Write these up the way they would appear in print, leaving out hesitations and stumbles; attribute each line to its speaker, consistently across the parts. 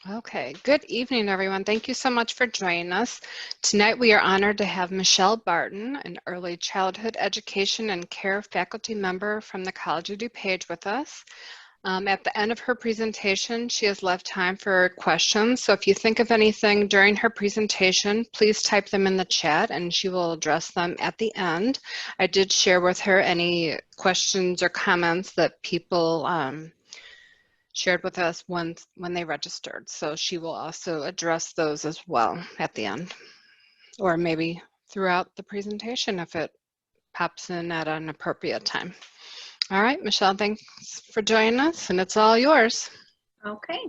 Speaker 1: Okay, good evening, everyone. Thank you so much for joining us. Tonight, we are honored to have Michelle Barton, an early childhood education and care faculty member from the College of DuPage with us. At the end of her presentation, she has left time for questions. So if you think of anything during her presentation, please type them in the chat and she will address them at the end. I did share with her any questions or comments that people shared with us when they registered. So she will also address those as well at the end, or maybe throughout the presentation if it pops in at an appropriate time. All right, Michelle, thanks for joining us, and it's all yours.
Speaker 2: Okay,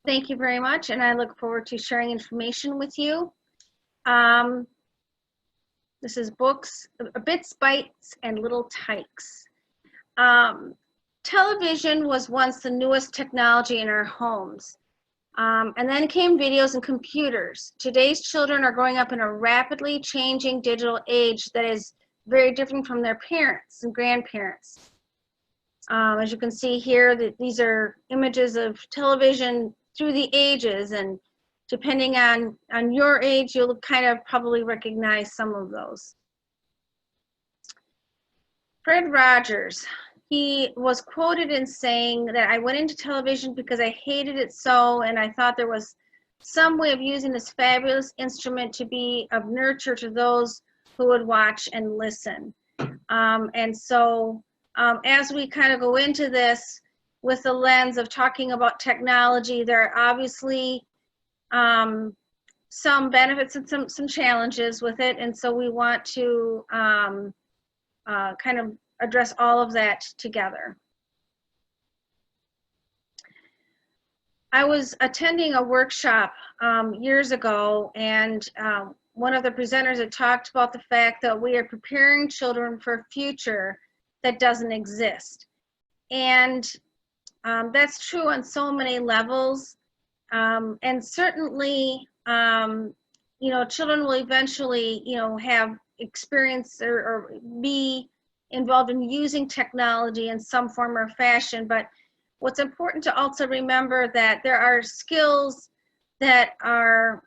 Speaker 2: thank you very much, and I look forward to sharing information with you. This is books, Bits, Bytes, and Little Tykes. Television was once the newest technology in our homes. And then came videos and computers. Today's children are growing up in a rapidly changing digital age that is very different from their parents and grandparents. As you can see here, these are images of television through the ages, and depending on your age, you'll kind of probably recognize some of those. Fred Rogers, he was quoted in saying that I went into television because I hated it so, and I thought there was some way of using this fabulous instrument to be of nurture to those who would watch and listen. And so as we kind of go into this with the lens of talking about technology, there are obviously some benefits and some challenges with it, and so we want to kind of address all of that together. I was attending a workshop years ago, and one of the presenters had talked about the fact that we are preparing children for a future that doesn't exist. And that's true on so many levels. And certainly, you know, children will eventually, you know, have experience or be involved in using technology in some form or fashion. But what's important to also remember that there are skills that are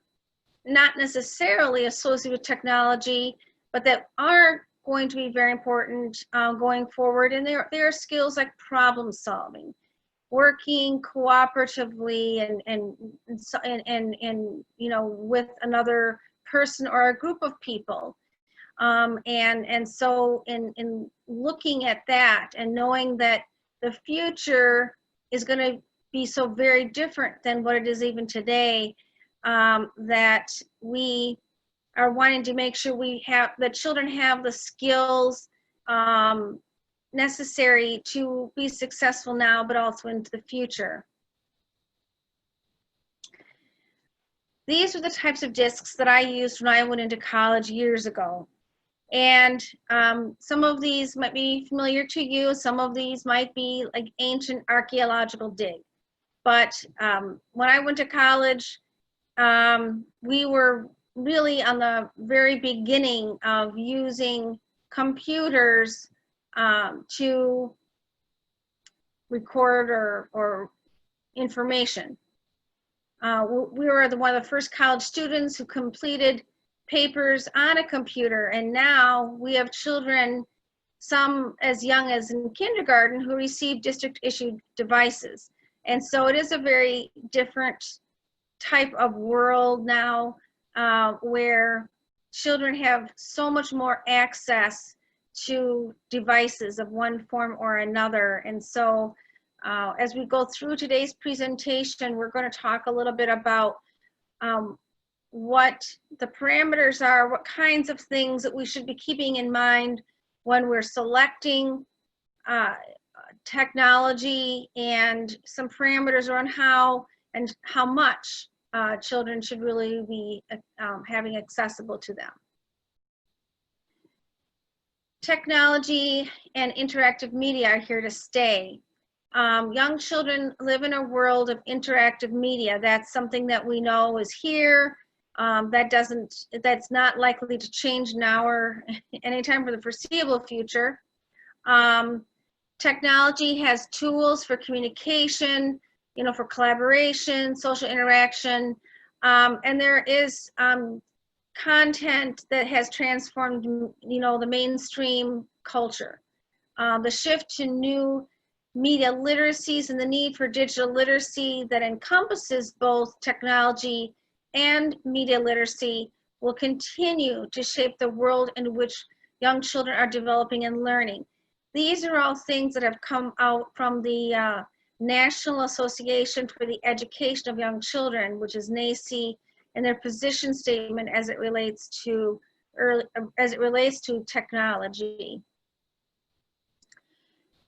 Speaker 2: not necessarily associated with technology, but that are going to be very important going forward. And there are skills like problem solving, working cooperatively and you know, with another person or a group of people. And so in looking at that and knowing that the future is going to be so very different than what it is even today, that we are wanting to make sure that children have the skills necessary to be successful now, but also into the future. These are the types of discs that I used when I went into college years ago. And some of these might be familiar to you. Some of these might be like ancient archaeological dig. But when I went to college, we were really on the very beginning of using computers to record or information. We were one of the first college students who completed papers on a computer, and now we have children, some as young as in kindergarten, who receive district issued devices. And so it is a very different type of world now, where children have so much more access to devices of one form or another. And so as we go through today's presentation, we're going to talk a little bit about what the parameters are, what kinds of things that we should be keeping in mind when we're selecting technology, and some parameters around how and how much children should really be having accessible to them. Technology and interactive media are here to stay. Young children live in a world of interactive media. That's something that we know is here. That's not likely to change now or anytime for the foreseeable future. Technology has tools for communication, for collaboration, social interaction, and there is content that has transformed, the mainstream culture. The shift to new media literacies and the need for digital literacy that encompasses both technology and media literacy will continue to shape the world in which young children are developing and learning. These are all things that have come out from the National Association for the Education of Young Children, which is NAEYC, and their position statement as it relates to technology.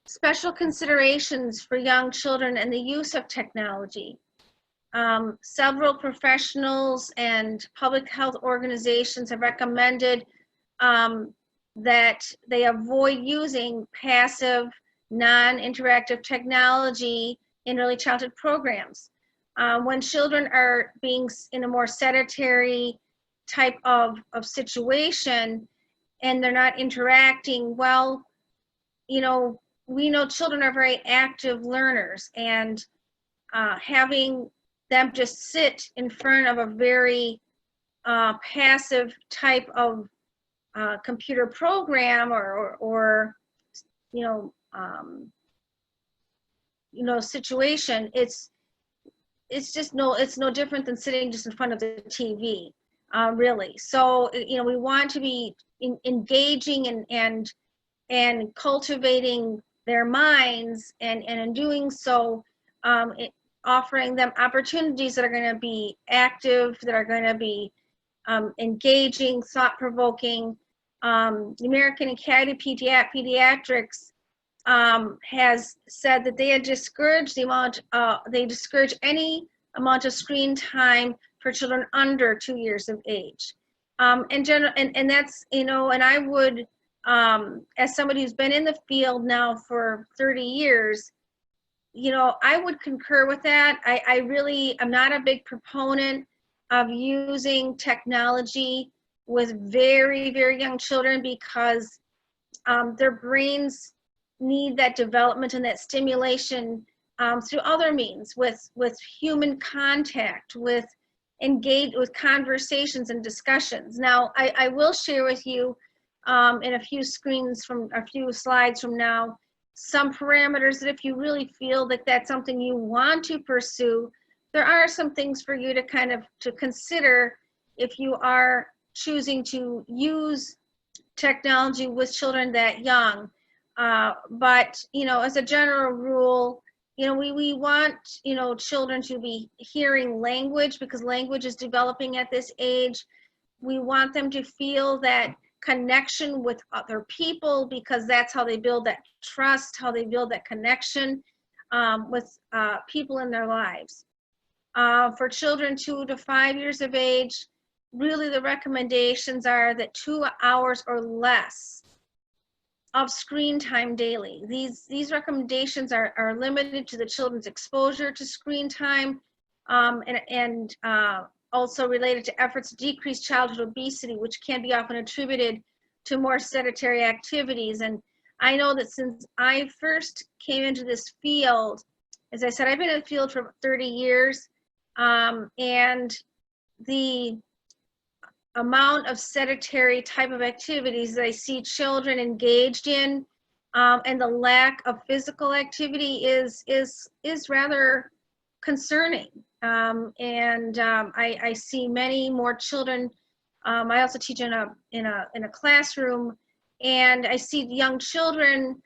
Speaker 2: Special considerations for young children and the use of technology. Several professionals and public health organizations have recommended that they avoid using passive, non-interactive technology in early childhood programs. When children are being in a more sedentary type of situation and they're not interacting, well, we know children are very active learners, and having them just sit in front of a very passive type of computer program or situation, it's no different than sitting just in front of the TV, really. So we want to be engaging and cultivating their minds, and in doing so, offering them opportunities that are going to be active, that are going to be engaging, thought-provoking. The American Academy of Pediatrics has said that they had discouraged they discourage any amount of screen time for children under 2 years of age. And that's, and I would, as somebody who's been in the field now for 30 years, I would concur with that. I really am not a big proponent of using technology with very, very young children, because their brains need that development and that stimulation through other means, with human contact, with conversations and discussions. Now, I will share with you in a few slides from now, some parameters that if you really feel that that's something you want to pursue, there are some things for you to consider if you are choosing to use technology with children that young. But as a general rule, we want children to be hearing language, because language is developing at this age. We want them to feel that connection with other people, because that's how they build that trust, how they build that connection with people in their lives. For children 2 to 5 years of age, really the recommendations are that 2 hours or less of screen time daily. These recommendations are limited to the children's exposure to screen time, and also related to efforts to decrease childhood obesity, which can be often attributed to more sedentary activities. And I know that since I first came into this field, as I said, I've been in the field for 30 years, and the amount of sedentary type of activities that I see children engaged in, and the lack of physical activity is rather concerning. I see many more children. I also teach in a classroom, and I see young children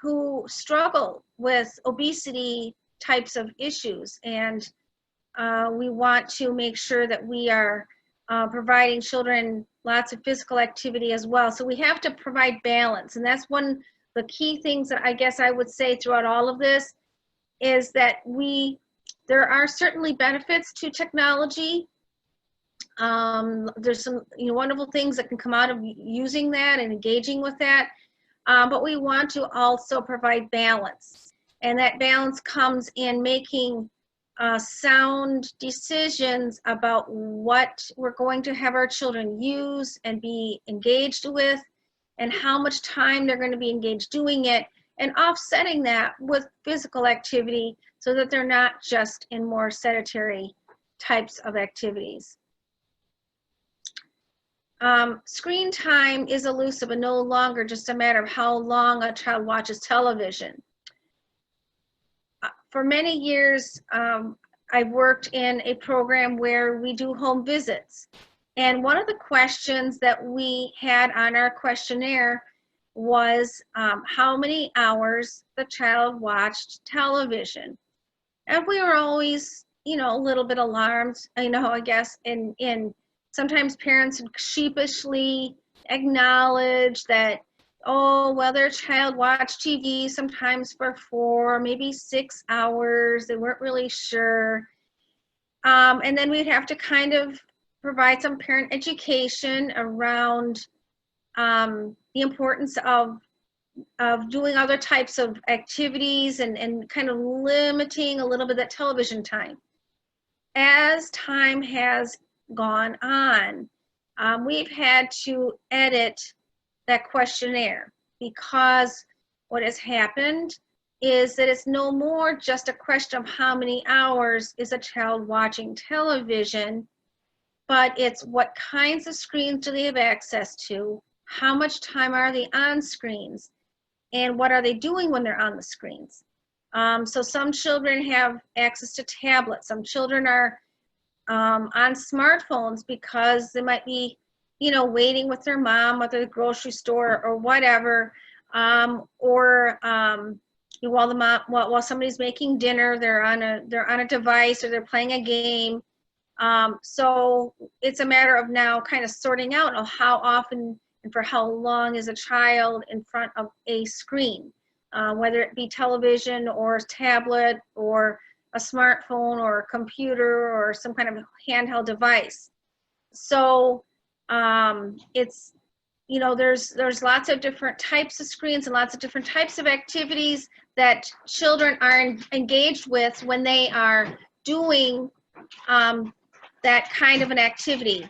Speaker 2: who struggle with obesity types of issues, and we want to make sure that we are providing children lots of physical activity as well. So we have to provide balance, and that's one of the key things that I guess I would say throughout all of this, is that there are certainly benefits to technology. There's some wonderful things that can come out of using that and engaging with that, but we want to also provide balance, and that balance comes in making sound decisions about what we're going to have our children use and be engaged with, and how much time they're going to be engaged doing it, and offsetting that with physical activity so that they're not just in more sedentary types of activities. Screen time is elusive and no longer just a matter of how long a child watches television. For many years, I've worked in a program where we do home visits. And one of the questions that we had on our questionnaire was how many hours the child watched television. And we were always, you know, a little bit alarmed, you know, I guess, in sometimes parents sheepishly acknowledge that, oh, well, their child watched TV sometimes for 4, maybe 6 hours. They weren't really sure. And then we'd have to kind of provide some parent education around the importance of doing other types of activities and kind of limiting a little bit of that television time. As time has gone on, we've had to edit that questionnaire because what has happened is that it's no more just a question of how many hours is a child watching television, but it's what kinds of screens do they have access to, how much time are they on screens, and what are they doing when they're on the screens. So some children have access to tablets. Some children are on smartphones because they might be, you know, waiting with their mom at the grocery store or whatever, or while somebody's making dinner, they're on a device or they're playing a game. So it's a matter of now kind of sorting out how often and for how long is a child in front of a screen, whether it be television or a tablet or a smartphone or a computer or some kind of handheld device. So it's, you know, there's lots of different types of screens and lots of different types of activities that children are engaged with when they are doing that kind of an activity.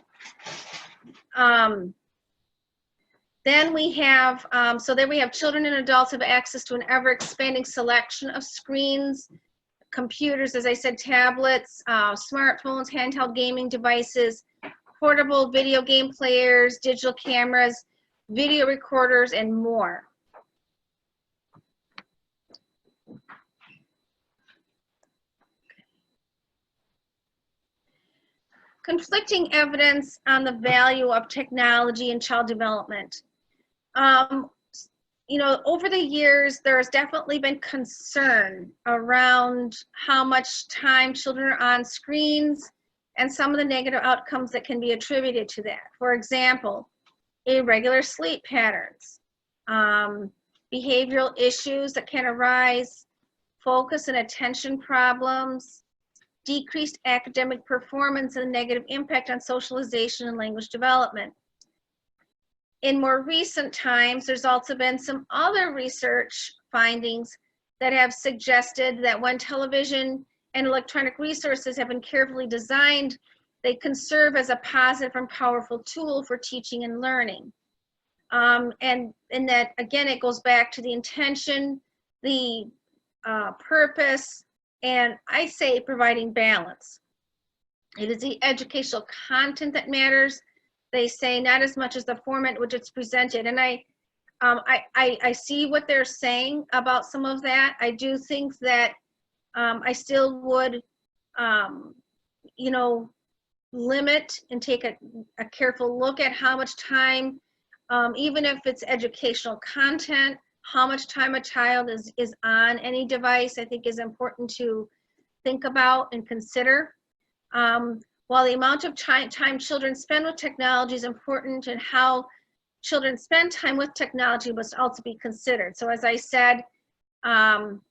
Speaker 2: Then we have, then we have children and adults have access to an ever-expanding selection of screens, computers, as I said, tablets, smartphones, handheld gaming devices, portable video game players, digital cameras, video recorders, and more. Conflicting evidence on the value of technology in child development. You know, over the years, there has definitely been concern around how much time children are on screens and some of the negative outcomes that can be attributed to that. For example, irregular sleep patterns, behavioral issues that can arise, focus and attention problems, decreased academic performance, and negative impact on socialization and language development. In more recent times, there's also been some other research findings that have suggested that when television and electronic resources have been carefully designed, they can serve as a positive and powerful tool for teaching and learning. And that, again, it goes back to the intention, the purpose, and I say providing balance. It is the educational content that matters. They say not as much as the format in which it's presented. And I see what they're saying about some of that. I do think that I still would, you know, limit and take a careful look at how much time, even if it's educational content, how much time a child is on any device, I think is important to think about and consider. While the amount of time children spend with technology is important, and how children spend time with technology must also be considered. So as I said, you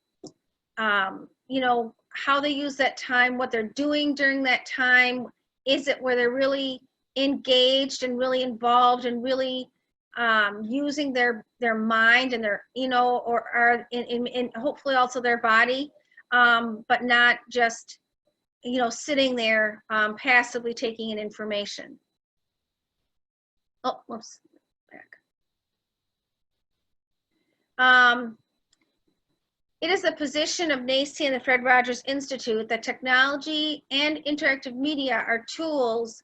Speaker 2: know, how they use that time, what they're doing during that time, is it where they're really engaged and really involved and really using their mind and their, you know, or are in hopefully also their body, but not just, you know, sitting there passively taking in information. Oh, whoops, back. It is the position of NACI and the Fred Rogers Institute that technology and interactive media are tools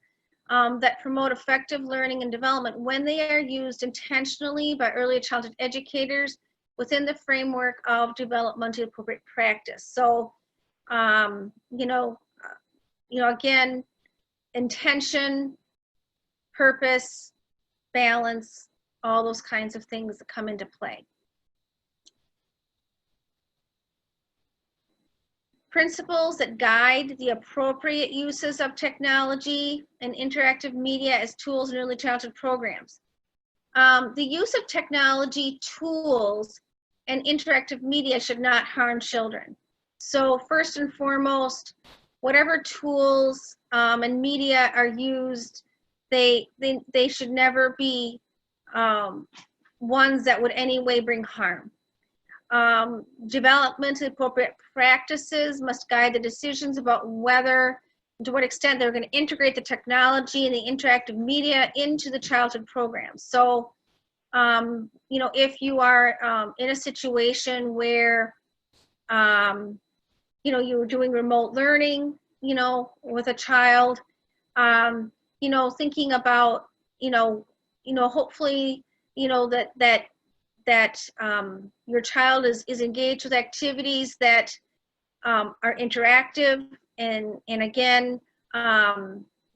Speaker 2: that promote effective learning and development when they are used intentionally by early childhood educators within the framework of developmentally appropriate practice. So, again, intention, purpose, balance, all those kinds of things that come into play. Principles that guide the appropriate uses of technology and interactive media as tools in early childhood programs. The use of technology tools and interactive media should not harm children. So first and foremost, whatever tools and media are used, they should never be ones that would any way bring harm. Developmentally appropriate practices must guide the decisions about whether, to what extent they're going to integrate the technology and the interactive media into the childhood program. So, if you are in a situation where, you were doing remote learning, with a child, thinking about, hopefully, that your child is engaged with activities that are interactive and again,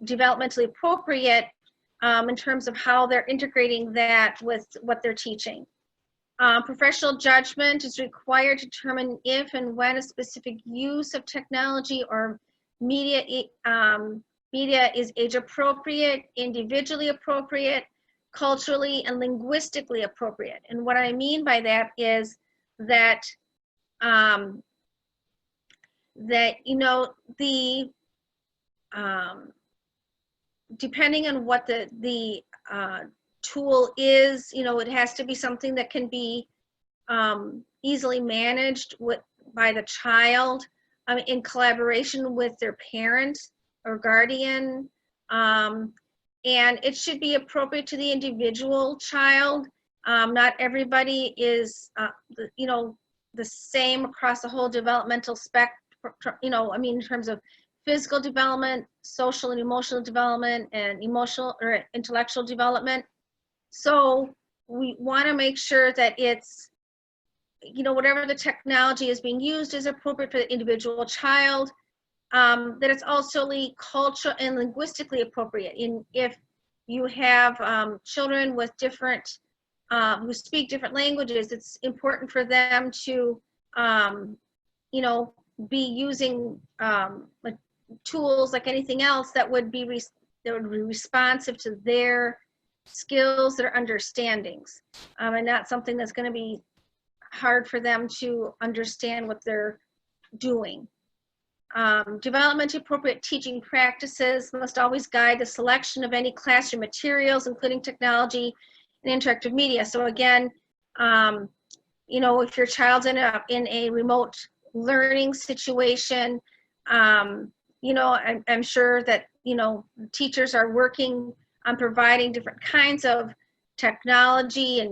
Speaker 2: developmentally appropriate in terms of how they're integrating that with what they're teaching. Professional judgment is required to determine if and when a specific use of technology or media is age appropriate, individually appropriate, culturally and linguistically appropriate. And what I mean by that is that depending on what the tool is, it has to be something that can be easily managed by the child in collaboration with their parent or guardian. And it should be appropriate to the individual child. Not everybody is, the same across the whole developmental spectrum, in terms of physical development, social and emotional development, and emotional or intellectual development. So we want to make sure that it's, whatever the technology is being used is appropriate for the individual child. That it's also cultural and linguistically appropriate. If you have children with different, who speak different languages, it's important for them to, be using tools like anything else that would be responsive to their skills, their understandings, and not something that's going to be hard for them to understand what they're doing. Developmentally appropriate teaching practices must always guide the selection of any classroom materials, including technology and interactive media. So again, if your child's in a remote learning situation, I'm sure that, teachers are working on providing different kinds of technology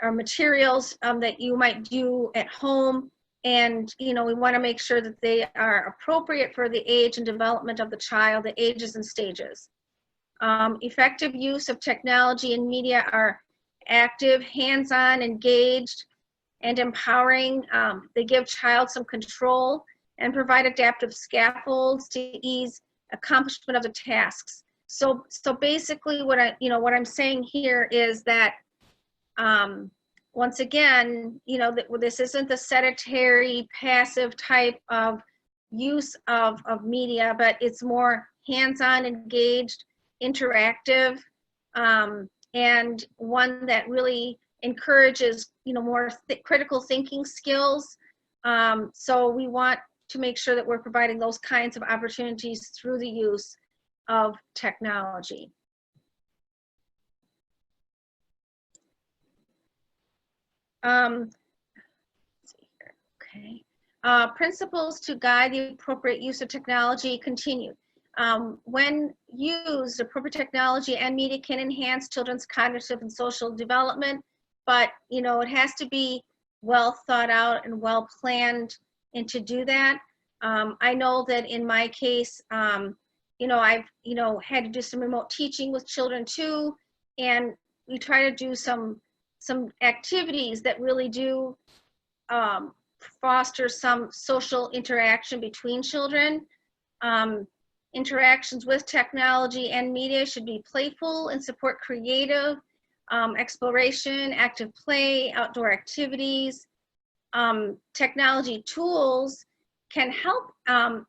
Speaker 2: or materials that you might do at home. And, we want to make sure that they are appropriate for the age and development of the child, the ages and stages. Effective use of technology and media are active, hands-on, engaged, and empowering. They give child some control and provide adaptive scaffolds to ease accomplishment of the tasks. So basically what I'm saying here is that, once again, this isn't the sedentary, passive type of use of media, but it's more hands-on, engaged, interactive, and one that really encourages, more critical thinking skills. So we want to make sure that we're providing those kinds of opportunities through the use of technology. Let's see here. Okay. Principles to guide the appropriate use of technology continued. When used, appropriate technology and media can enhance children's cognitive and social development, but it has to be well thought out and well planned and to do that. I know that in my case, I've, had to do some remote teaching with children too. And we try to do some activities that really do foster some social interaction between children. Interactions with technology and media should be playful and support creative exploration, active play, outdoor activities. Technology tools can help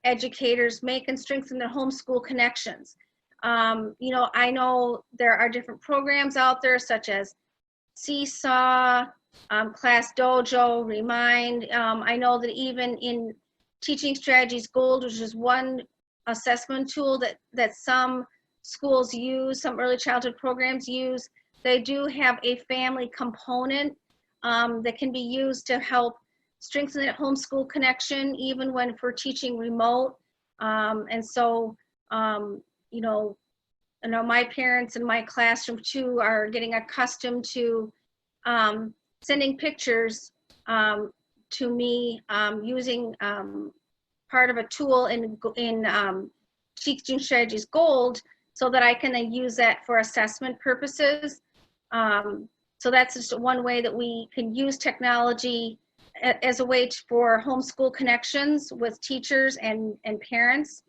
Speaker 2: educators make and strengthen their homeschool connections. I know there are different programs out there such as Seesaw, Class Dojo, Remind. I know that even in Teaching Strategies Gold, which is one assessment tool that some schools use, some early childhood programs use, they do have a family component that can be used to help strengthen that homeschool connection, even when we're teaching remote. And so, my parents in my classroom too are getting accustomed to sending pictures to me using part of a tool in Teaching Strategies Gold, so that I can then use that for assessment purposes. So that's just one way that we can use technology as a way for homeschool connections with teachers and parents.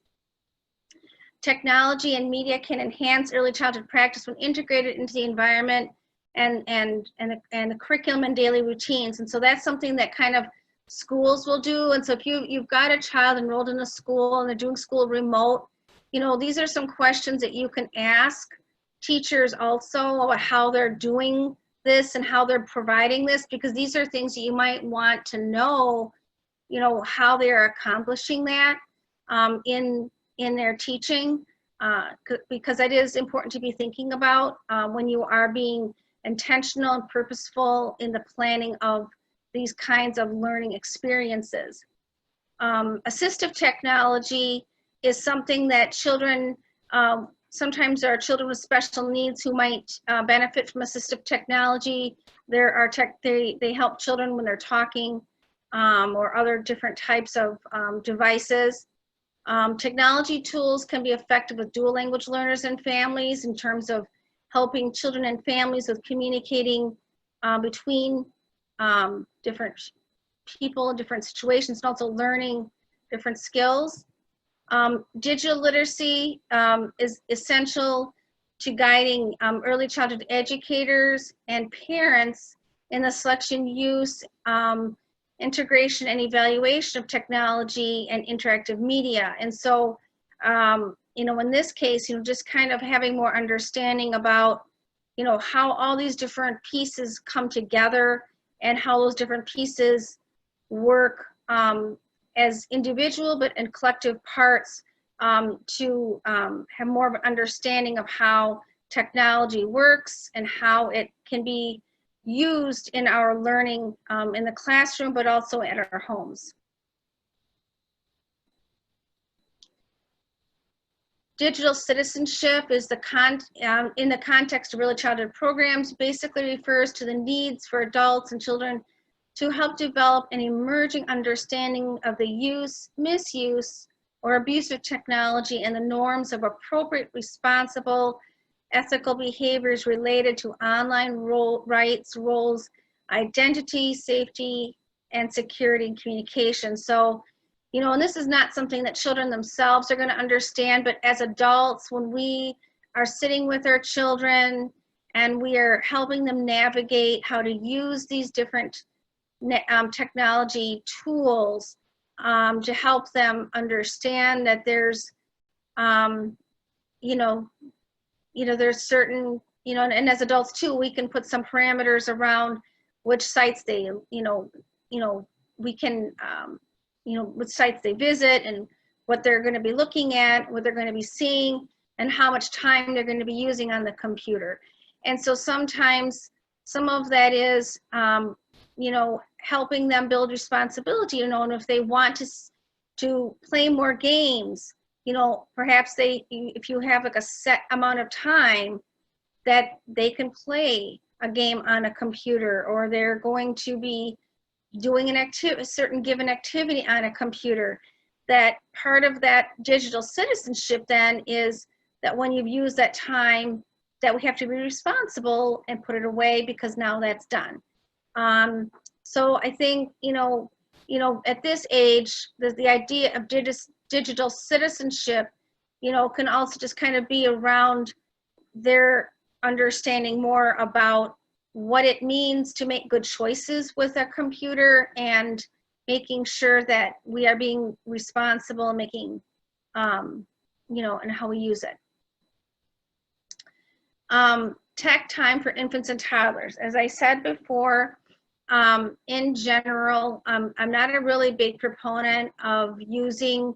Speaker 2: Technology and media can enhance early childhood practice when integrated into the environment and the curriculum and daily routines. And so that's something that kind of schools will do. And so if you've got a child enrolled in a school and they're doing school remote, these are some questions that you can ask teachers also about how they're doing this and how they're providing this, because these are things that you might want to know, how they're accomplishing that in their teaching, because it is important to be thinking about when you are being intentional and purposeful in the planning of these kinds of learning experiences. Assistive technology is something that children, sometimes there are children with special needs who might benefit from assistive technology. There are they help children when they're talking or other different types of devices. Technology tools can be effective with dual language learners and families in terms of helping children and families with communicating between different people, different situations, and also learning different skills. Digital literacy is essential to guiding early childhood educators and parents in the selection, use, integration, and evaluation of technology and interactive media. And so, in this case, just kind of having more understanding about, how all these different pieces come together and how those different pieces work as individual but in collective parts to have more of an understanding of how technology works and how it can be used in our learning in the classroom, but also at our homes. Digital citizenship is in the context of early childhood programs, basically refers to the needs for adults and children to help develop an emerging understanding of the use, misuse, or abuse of technology and the norms of appropriate, responsible, ethical behaviors related to online rights, roles, identity, safety, and security and communication. So, and this is not something that children themselves are going to understand, but as adults, when we are sitting with our children and we are helping them navigate how to use these different technology tools to help them understand that there's, there's certain, and as adults too, we can put some parameters around which sites they, we can, which sites they visit and what they're going to be looking at, what they're going to be seeing, and how much time they're going to be using on the computer. And so sometimes some of that is, helping them build responsibility, and if they want to play more games, perhaps if you have like a set amount of time that they can play a game on a computer, or they're going to be doing a certain given activity on a computer, that part of that digital citizenship then is that when you've used that time, that we have to be responsible and put it away because now that's done. So I think, at this age, the idea of digital citizenship, can also just kind of be around their understanding more about what it means to make good choices with a computer and making sure that we are being responsible and making, and how we use it. Tech time for infants and toddlers. As I said before, in general, I'm not a really big proponent of using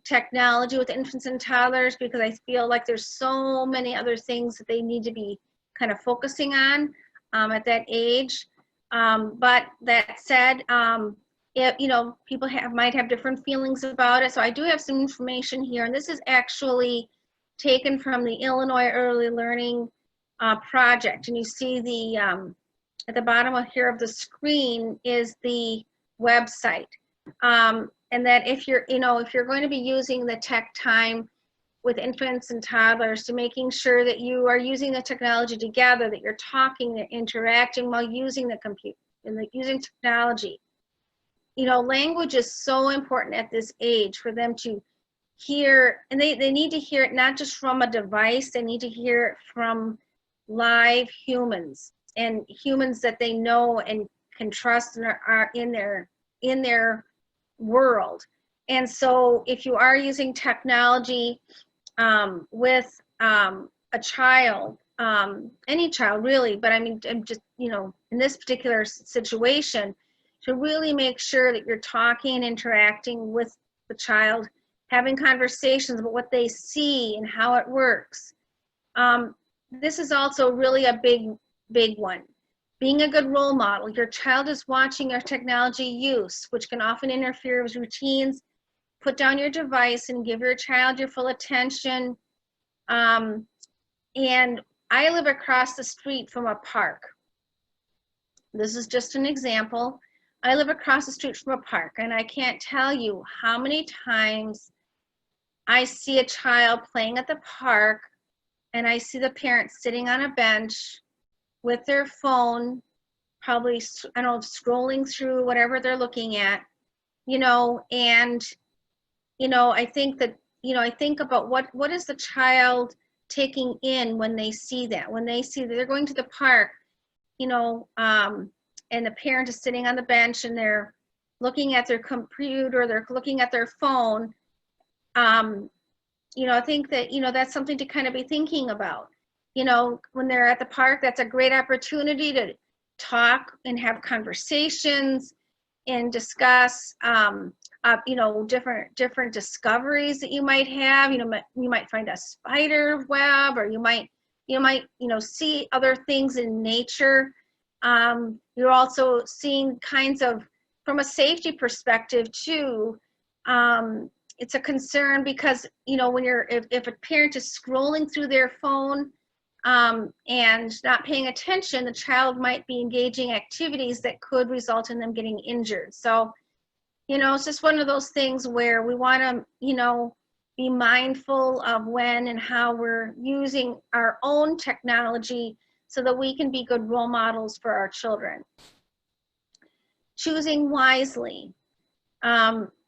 Speaker 2: technology with infants and toddlers because I feel like there's so many other things that they need to be kind of focusing on at that age. But that said, people might have different feelings about it. So I do have some information here, and this is actually taken from the Illinois Early Learning Project. And you see the at the bottom here of the screen is the website. And that if you're going to be using the tech time with infants and toddlers, to making sure that you are using the technology together, that you're talking and interacting while using the computer and using technology. Language is so important at this age for them to hear, and they need to hear it not just from a device, they need to hear it from live humans, and humans that they know and can trust and are in their world. And so if you are using technology with a child, any child really, but I mean, I'm just, in this particular situation, to really make sure that you're talking and interacting with the child, having conversations about what they see and how it works. This is also really a big one. Being a good role model. Your child is watching your technology use, which can often interfere with routines. Put down your device and give your child your full attention. And I live across the street from a park. This is just an example. I live across the street from a park, and I can't tell you how many times I see a child playing at the park, and I see the parent sitting on a bench with their phone, probably, scrolling through whatever they're looking at, and, I think that, I think about what is the child taking in when they see that, they're going to the park, and the parent is sitting on the bench and they're looking at their computer, they're looking at their phone. I think that, that's something to kind of be thinking about. When they're at the park, that's a great opportunity to talk and have conversations and discuss, different discoveries that you might have. You might find a spider web, or you might see other things in nature. You're also seeing kinds of, from a safety perspective too, it's a concern because, when if a parent is scrolling through their phone and not paying attention, the child might be engaging activities that could result in them getting injured. So, it's just one of those things where we want to, be mindful of when and how we're using our own technology so that we can be good role models for our children. Choosing wisely.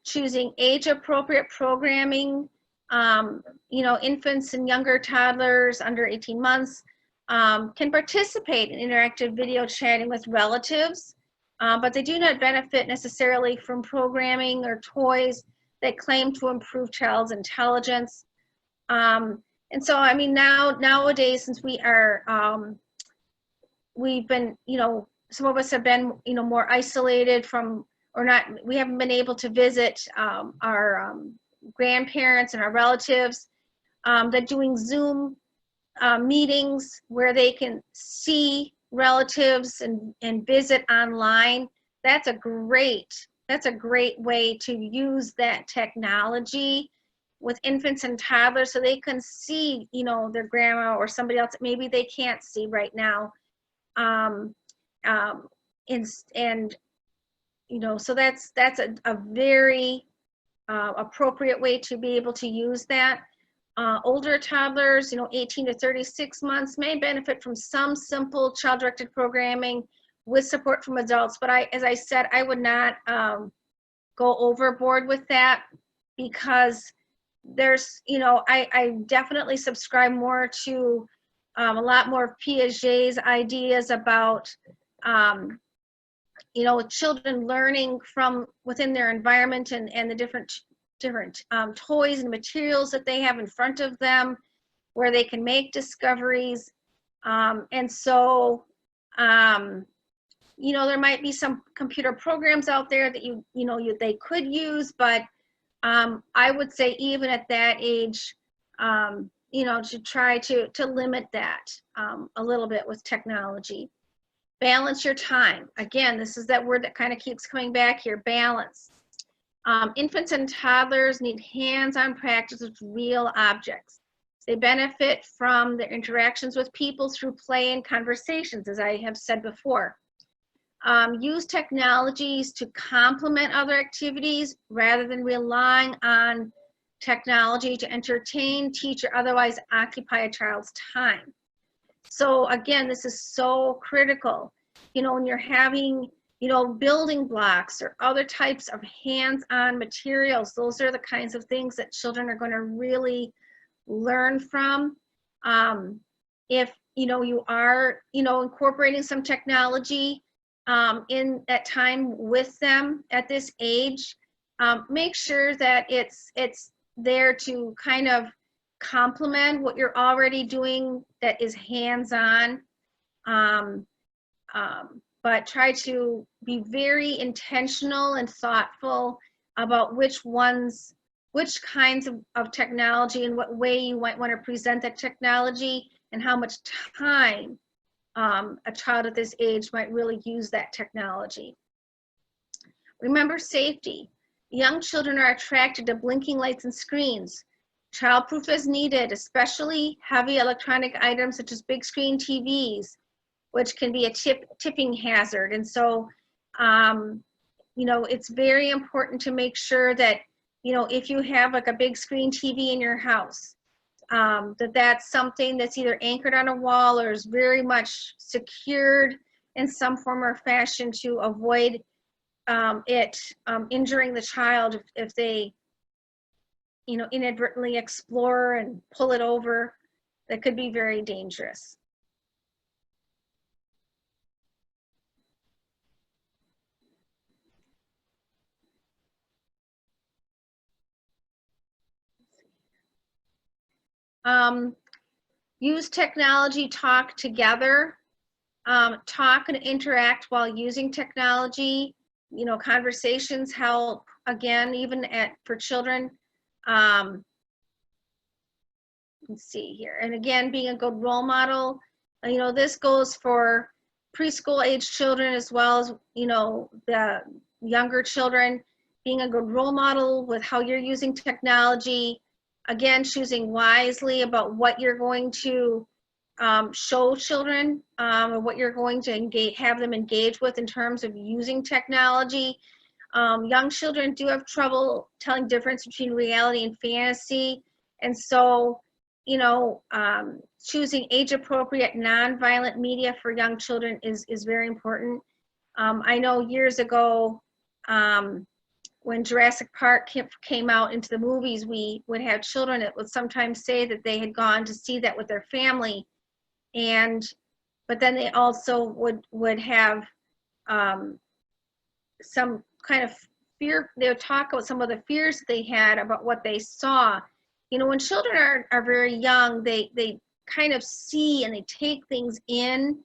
Speaker 2: Choosing age-appropriate programming. Infants and younger toddlers under 18 months can participate in interactive video chatting with relatives, but they do not benefit necessarily from programming or toys that claim to improve child's intelligence. And so, I mean, nowadays, since we are, we've been, some of us have been, more isolated from, or not, we haven't been able to visit our grandparents and our relatives. They're doing Zoom meetings where they can see relatives and visit online. That's a great way to use that technology with infants and toddlers so they can see, their grandma or somebody else that maybe they can't see right now. And So that's a very appropriate way to be able to use that. Older toddlers, 18 to 36 months, may benefit from some simple child-directed programming with support from adults. But as I said, I would not go overboard with that, because there's, I definitely subscribe more to a lot more of Piaget's ideas about, children learning from within their environment and the different toys and materials that they have in front of them, where they can make discoveries. And so, there might be some computer programs out there that they could use, but I would say even at that age, to try to limit that a little bit with technology. Balance your time. Again, this is that word that kind of keeps coming back here, balance. Infants and toddlers need hands-on practice with real objects. They benefit from their interactions with people through play and conversations, as I have said before. Use technologies to complement other activities rather than relying on technology to entertain, teach, or otherwise occupy a child's time. So again, this is so critical. When you're having, building blocks or other types of hands-on materials, those are the kinds of things that children are going to really learn from. If, you are, incorporating some technology in that time with them at this age, make sure that it's there to kind of complement what you're already doing that is hands-on, but try to be very intentional and thoughtful about which kinds of technology and what way you might want to present that technology and how much time a child at this age might really use that technology. Remember safety. Young children are attracted to blinking lights and screens. Childproof is needed, especially heavy electronic items such as big screen TVs, which can be a tipping hazard. And so, it's very important to make sure that, if you have like a big screen TV in your house, that's something that's either anchored on a wall or is very much secured in some form or fashion to avoid it injuring the child if they, inadvertently explore and pull it over. That could be very dangerous. Use technology, talk together. Talk and interact while using technology. Conversations help, again, even for children. Let's see here. And again, being a good role model. This goes for preschool age children as well as, the younger children. Being a good role model with how you're using technology. Again, choosing wisely about what you're going to show children, or what you're going to have them engage with in terms of using technology. Young children do have trouble telling the difference between reality and fantasy. And so, choosing age-appropriate, non-violent media for young children is very important. I know years ago, when Jurassic Park came out into the movies, we would have children that would sometimes say that they had gone to see that with their family. But then they also would have some kind of fear. They would talk about some of the fears they had about what they saw. When children are very young, they kind of see and they take things in.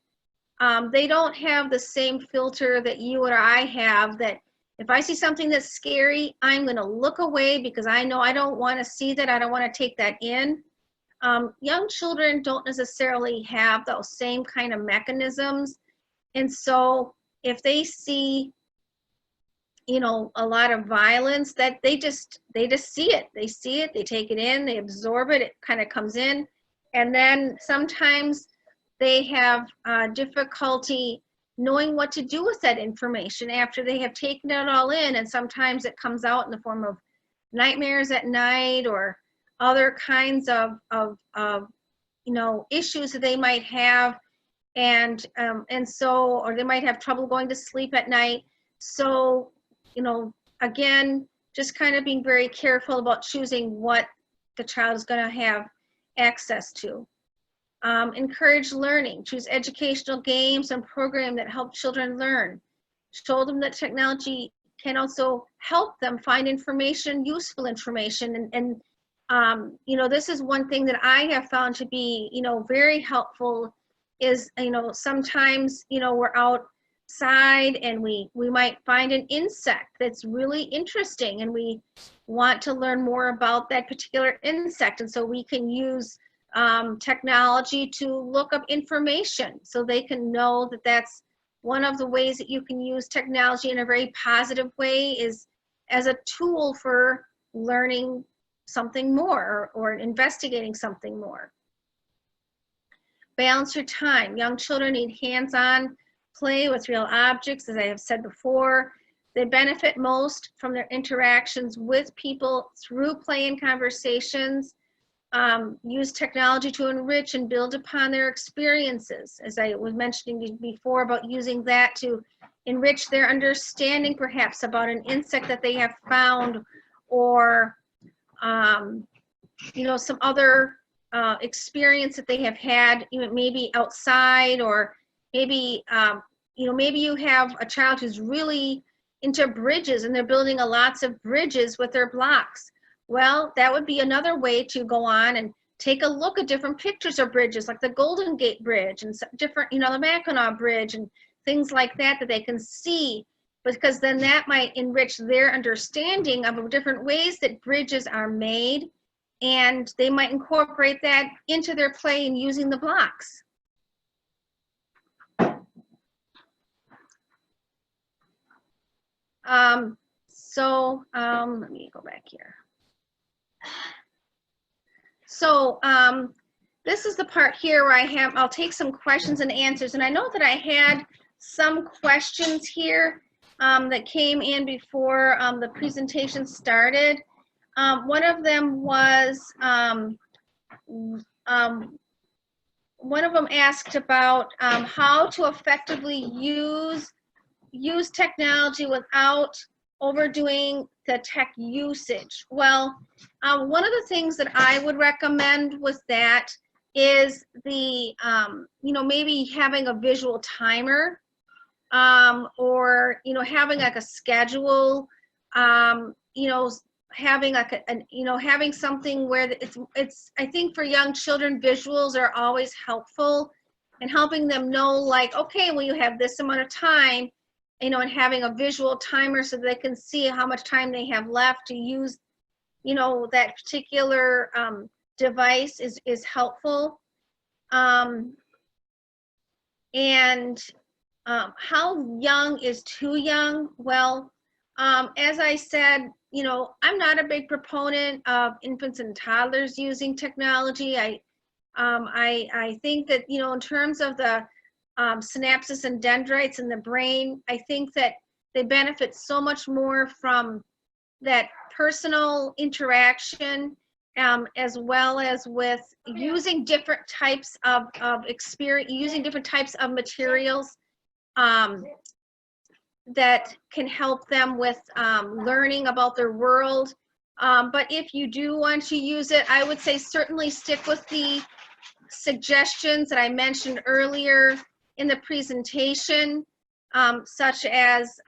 Speaker 2: They don't have the same filter that you or I have, that if I see something that's scary, I'm going to look away because I know I don't want to see that. I don't want to take that in. Young children don't necessarily have those same kind of mechanisms. And so if they see, a lot of violence, that they just see it. They see it, they take it in, they absorb it, it kind of comes in. And then sometimes they have difficulty knowing what to do with that information after they have taken it all in. And sometimes it comes out in the form of nightmares at night or other kinds of issues that they might have. And so, or they might have trouble going to sleep at night. So, again, just kind of being very careful about choosing what the child is going to have access to. Encourage learning. Choose educational games and programs that help children learn. Show them that technology can also help them find information, useful information. This is one thing that I have found to be, very helpful is, sometimes, we're outside and we might find an insect that's really interesting and we want to learn more about that particular insect. And so we can use technology to look up information so they can know that that's one of the ways that you can use technology in a very positive way is as a tool for learning something more or investigating something more. Balance your time. Young children need hands-on play with real objects, as I have said before. They benefit most from their interactions with people through play and conversations. Use technology to enrich and build upon their experiences, as I was mentioning before about using that to enrich their understanding perhaps about an insect that they have found or some other experience that they have had, maybe outside, or maybe maybe you have a child who's really into bridges and they're building lots of bridges with their blocks. Well, that would be another way to go on and take a look at different pictures of bridges, like the Golden Gate Bridge and different, the Mackinac Bridge and things like that they can see, because then that might enrich their understanding of different ways that bridges are made, and they might incorporate that into their play and using the blocks. Let me go back here. So this is the part here where I'll take some questions and answers. And I know that I had some questions here that came in before the presentation started. One of them was, one of them asked about how to effectively use technology without overdoing the tech usage. Well, one of the things that I would recommend with that is the, maybe having a visual timer or, having like a schedule, having like having something where it's, I think for young children, visuals are always helpful and helping them know like, okay, well, you have this amount of time, and having a visual timer so they can see how much time they have left to use, that particular device is helpful. How young is too young? Well, as I said, I'm not a big proponent of infants and toddlers using technology. I think that, in terms of the synapses and dendrites in the brain, I think that they benefit so much more from that personal interaction, as well as with using different types of experience, using different types of materials that can help them with learning about their world. But if you do want to use it, I would say certainly stick with the suggestions that I mentioned earlier in the presentation, such as,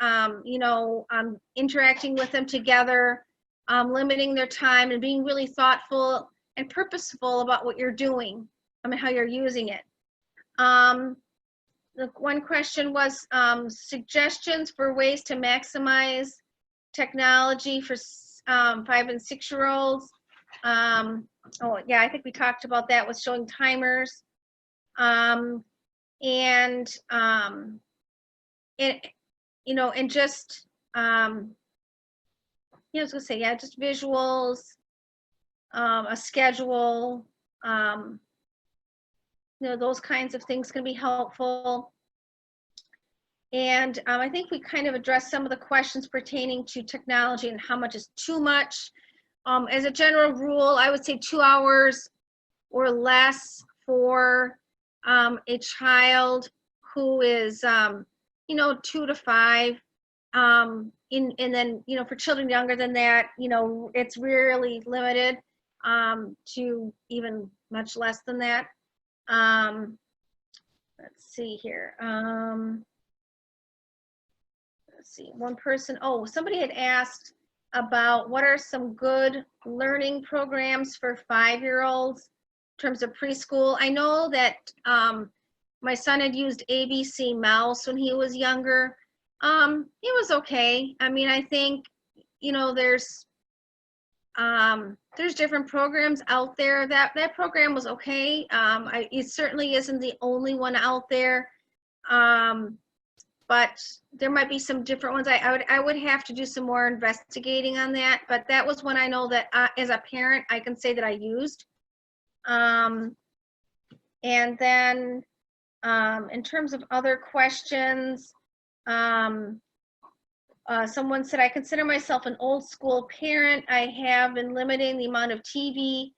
Speaker 2: interacting with them together, limiting their time, and being really thoughtful and purposeful about what you're doing, how you're using it. The one question was suggestions for ways to maximize technology for 5 and 6-year-olds. Oh yeah, I think we talked about that with showing timers. And just, I was gonna say, yeah, just visuals, a schedule, those kinds of things can be helpful. And I think we kind of addressed some of the questions pertaining to technology and how much is too much. As a general rule, I would say 2 hours or less for a child who is, 2 to 5. And then, for children younger than that, it's really limited to even much less than that. Let's see here. Let's see, one person, somebody had asked about what are some good learning programs for 5-year-olds in terms of preschool. I know that my son had used ABC Mouse when he was younger. It was okay. I mean, I think, there's different programs out there. That program was okay. It certainly isn't the only one out there. But there might be some different ones. I would have to do some more investigating on that, but that was one I know that as a parent, I can say that I used. And then in terms of other questions, someone said, I consider myself an old school parent. I have been limiting the amount of TV,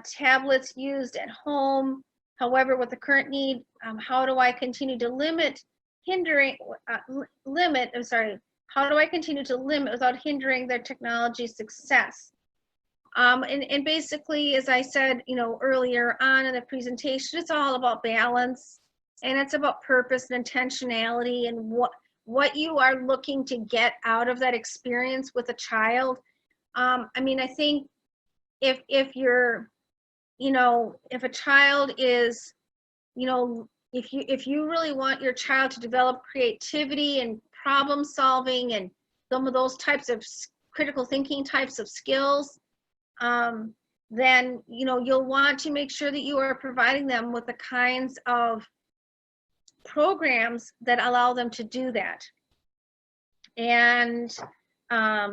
Speaker 2: tablets used at home. However, with the current need, how do I continue to how do I continue to limit without hindering their technology success? And basically, as I said, earlier on in the presentation, it's all about balance, and it's about purpose and intentionality and what you are looking to get out of that experience with a child. I mean, I think if you're, if a child is, if you really want your child to develop creativity and problem solving and some of those types of critical thinking types of skills, then, you'll want to make sure that you are providing them with the kinds of programs that allow them to do that. And I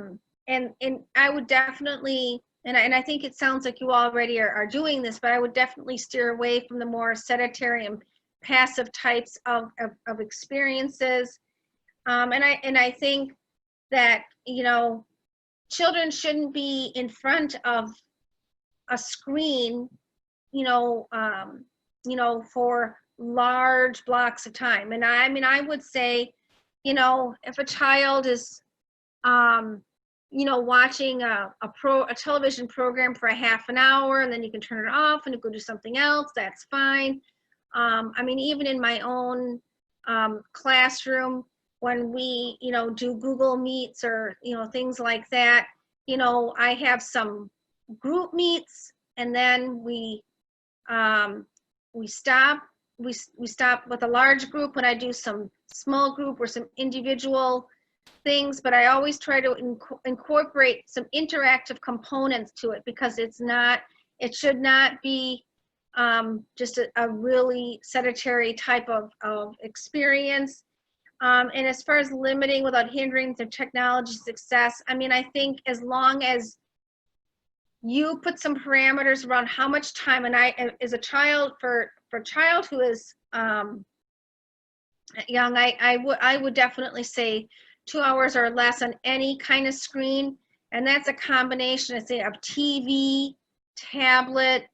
Speaker 2: would definitely, and I think it sounds like you already are doing this, but I would definitely steer away from the more sedentary and passive types of experiences. And I think that, children shouldn't be in front of a screen, for large blocks of time. And I mean, I would say, if a child is, watching a television program for a half an hour, and then you can turn it off and go do something else, that's fine. I mean, even in my own classroom, when we, do Google Meets or, things like that, I have some group meets, and then we stop with a large group when I do some small group or some individual things, but I always try to incorporate some interactive components to it, because it should not be just a really sedentary type of experience. And as far as limiting without hindering the technology success, I mean, I think as long as you put some parameters around how much time, and as a child, for a child who is young, I would definitely say 2 hours or less on any kind of screen, and that's a combination, I say, of TV, tablet,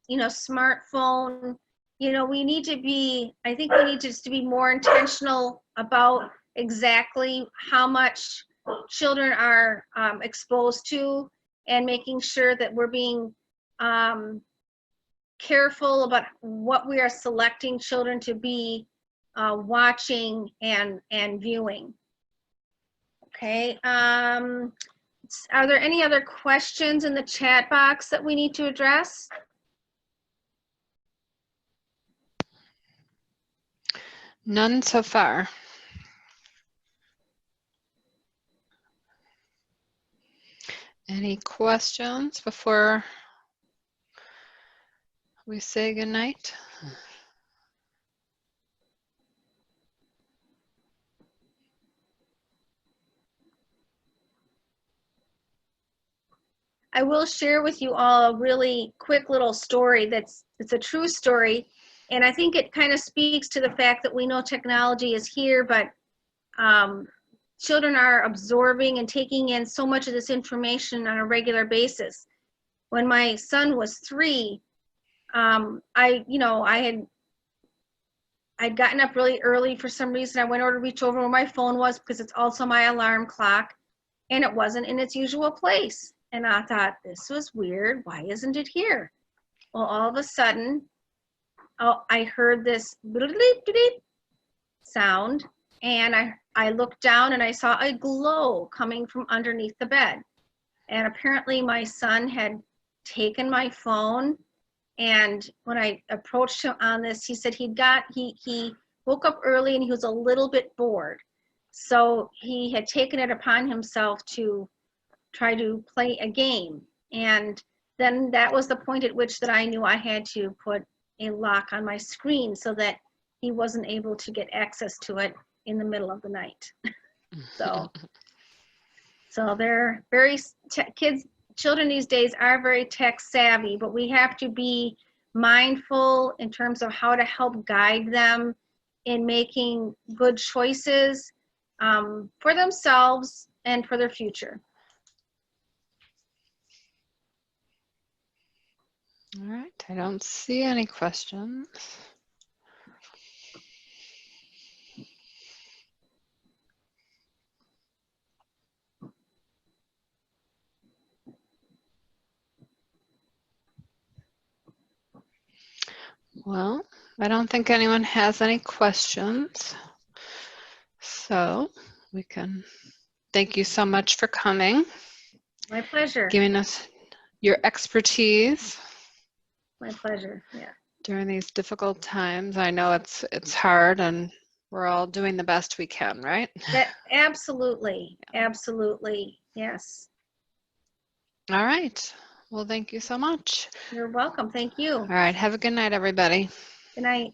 Speaker 2: smartphone. We need to be, I think we need to be more intentional about exactly how much children are exposed to, and making sure that we're being careful about what we are selecting children to be watching and viewing. Okay. Are there any other questions in the chat box that we need to address?
Speaker 1: None so far. Any questions before we say goodnight?
Speaker 2: I will share with you all a really quick little story it's a true story. And I think it kind of speaks to the fact that we know technology is here, but children are absorbing and taking in so much of this information on a regular basis. When my son was 3, I'd gotten up really early for some reason. I went over to reach over where my phone was because it's also my alarm clock, and it wasn't in its usual place. And I thought, this was weird. Why isn't it here? Well, all of a sudden, I heard this sound, and I looked down and I saw a glow coming from underneath the bed. And apparently my son had taken my phone, and when I approached him on this, he said he woke up early and he was a little bit bored. So he had taken it upon himself to try to play a game. And then that was the point at which that I knew I had to put a lock on my screen so that he wasn't able to get access to it in the middle of the night. So they're very, children these days are very tech savvy, but we have to be mindful in terms of how to help guide them in making good choices for themselves and for their future.
Speaker 1: All right, I don't see any questions. Well, I don't think anyone has any questions. So we can thank you so much for coming.
Speaker 2: My pleasure.
Speaker 1: Giving us your expertise.
Speaker 2: My pleasure, yeah.
Speaker 1: During these difficult times. I know it's hard, and we're all doing the best we can, right?
Speaker 2: Absolutely, absolutely, yes.
Speaker 1: All right. Well, thank you so much.
Speaker 2: You're welcome, thank you.
Speaker 1: All right, have a good night, everybody.
Speaker 2: Good night.